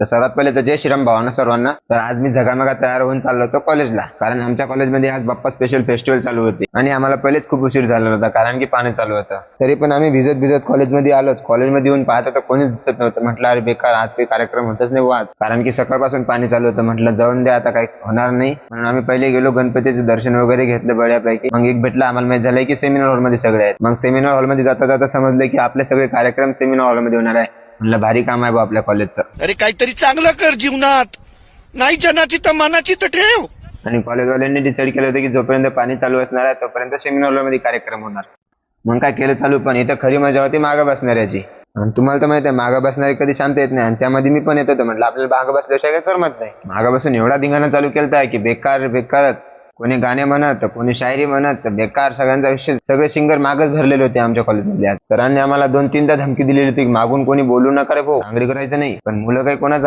तर सर्वात पहिले तर जय श्रीराम भावांना सर्वांना. तर आज मी झगामगा तयार होऊन चाललो होतो कॉलेजला, कारण आमच्या कॉलेजमध्ये आज बाप्पा स्पेशल फेस्टिवल चालू होती आणि आम्हाला पहिलेच खूप उशीर झाला होता कारण की पाणी चालू होतं. तरी पण आम्ही भिजत भिजत कॉलेजमध्ये आलोच. कॉलेजमध्ये येऊन पाहत तर कोणीच दिसत नव्हतं. म्हटलं अरे बेकार, आज काही कार्यक्रम होतच नाही आज, कारण की सकाळपासून पाणी चालू होतं. म्हटलं जाऊन दे, आता काही होणार नाही. म्हणून आम्ही पहिले गेलो, गणपतीचे दर्शन वगैरे घेतलं बऱ्यापैकी. मग एक भेटला आम्हाला, माहित झालंय की सेमिनार हॉलमध्ये सगळे आहेत. मग सेमिनार हॉलमध्ये जाता जाता समजलं की आपले सगळे कार्यक्रम सेमिनार हॉलमध्ये होणार आहे. म्हणलं भारी काम आहे बा आपल्या कॉलेजचं. अरे काहीतरी चांगलं कर जीवनात, नाही जनाची तर मनाची तर ठेव. आणि कॉलेजवाल्यांनी डिसाईड केलं होतं की जोपर्यंत पाणी चालू असणार आहे तोपर्यंत सेमिनार हॉलमध्ये कार्यक्रम होणार. मग काय केलं चालू, पण इथं खरी मजा होती मागं बसणाऱ्याची. आणि तुम्हाला तर माहिती आहे मागं बसणारे कधी शांत येत नाही, आणि त्यामध्ये मी पण येत होतो. म्हटलं आपल्याला मागं बसल्याशिवाय काही करमत नाही. मागं बसून एवढा धिंगाणा चालू केलता की बेकार बेकारच. कोणी गाणे म्हणत, कोणी शायरी म्हणत, बेकार सगळ्यांचा विषय. सगळे सिंगर मागच भरलेले होते आमच्या कॉलेजमध्ये. आज सरांनी आम्हाला 2-3दा धमकी दिलेली होती, मागून कोणी बोलू नका रे भाऊ, आंगडी करायचं नाही. पण मुलं काही कोणाचं